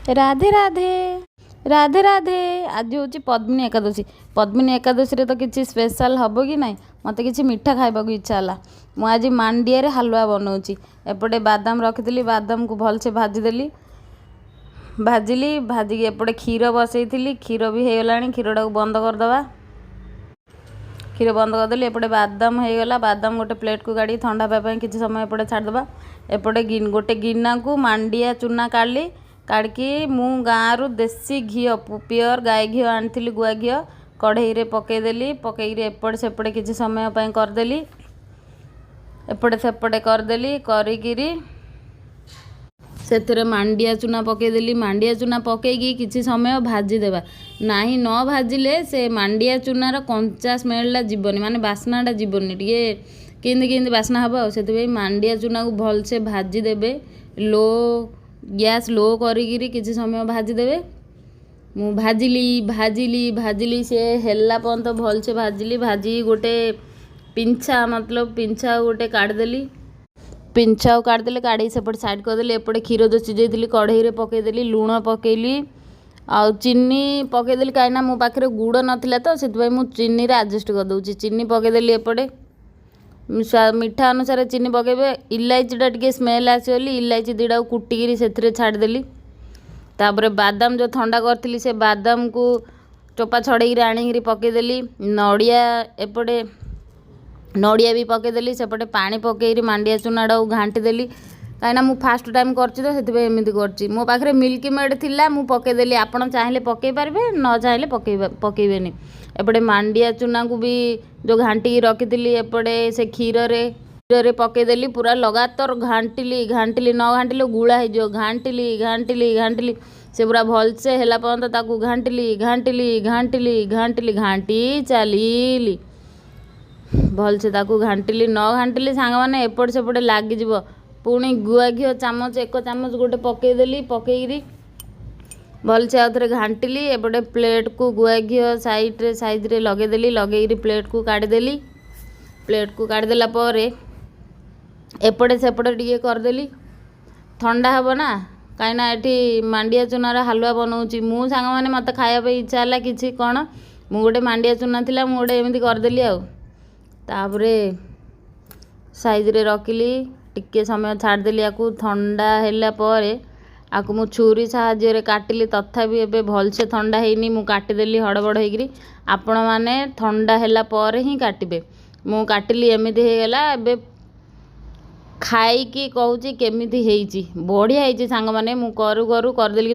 राधे राधे राधे राधे। आज हूँ पद्मिनी एकादशी। पद्मिनी एकादशी तो किसी स्पेशल हम कि ना मत कि मिठा खावा इच्छा है। मुझे मांडिया हलवा बनाऊँगी। एपटे बादाम रखी बादाम को भलसे भाजीदेली भाजिली भाजिकी एपटे क्षीर बसई क्षीर भी होगला क्षीर टाक बंद करदे क्षीर बंद करदेली एपटे बादाम होगला बादाम गोटे प्लेट को गाड़ी ठंडा होगापी किसी समय एपटे छाड़देवा। एपटे गोटे गिना को मांडिया चूना काढ़ी काढ़ी मु गाँव देसी घी प्योर गाय घी आनी गुआ घी कढ़ई रे पकईदेली पकईरी एपटे सेपटे किसी समय करदेली एपटे सेपटे करदेली करी से मांडिया चूना पकईदेली मांडिया चूना पकईकी किसी समय भाजीदेवा नहीं न भाजिले से मांडिया चूनार कंचा स्मेलटा जीवनी माने बास्नाटा जीवनी टे केंदी बास्ना हम से मांडिया चूना को भलसे भाजीदेवे लो गैस लो करी किसी समय भाजीदेवे। मु भाजिली भाजिली भाजिली से हेला पर्यंत भलसे भाजिली भाजी गोटे पिंछा मतलब पिंछा गोटे काढ़देली पिंछा काढ़देले काढ़ी सेपटे साइड करदेली एपटे क्षीर जो सीझे कढ़ई पकईदेली लुण पकईली आ चीनी पकईदेली कहीं मो पाखे गुड़ नाला तो से चीनी आडजस्ट करदे चीनी पकईदेली एपटे मीठा अनुसार चीनी पकेबे इलायचीटा टे स्मेल आसली इलायची दुटा कुटिकी से छाड़देली तापर बादाम जो ठंडा करी से बादाम को चोपा छड़े आनी पकईदेली नड़िया एपटे नड़िया भी पकईदेली सेपटे पानी पकई मांडिया चूनाटा घाटीदेली कहीं मुझे फास्ट टाइम करमती कर मो पाखे मिल्क मेड थिला मु पकईदेली आपड़ चाहिए पकई पारे न चाहिए पकईबेनी एपटे मांडिया चूना को भी जो घाटी रखी एपटे से क्षीर रे पकईदेली पूरा लगातार घाटीली घाटीली न घाटीले गुला हो घाटीली घाटीली घाटीली से पूरा भलसे है पर्यंत घाटीली घाटीली घाटीली घाटीली घाटी चली भलसे घाटीली न घाटीली सांग मैंने एपट सेपटे लगिज पुणी गुआ घी चामच एक चामच गोटे पकईदेली पकईरी भलसे आउ थे घाटीली एपटे प्लेट को गुआ घी साइज रे लगेदेली लगेरी प्लेट को काढ़ीदेली प्लेट को काढ़ीदेला एपटे सेपटे टे करदेली ठंडा हे ना कहीं ये मांडिया चूनार हलवा बनाऊँगी मु सांग मैंने मत खायापी इच्छा है कि कौन मु गोटे मांडिया चूना थिला मु गोटे एमती करदेली आउे साइज रे रखिली टिके समय छाड़देली आपको ठंडा है आपको मु छुरी साहाय्य काटिली तथापि एबे भलसे ठंडा हैनी मु काटिदेली हड़बड़ होगी आपण मैंने ठंडा है ही काटे मु काटिली एमती होगला एबे खाई कहूँ केमिति बढ़िया सांग मैंने मु करू करू करदेली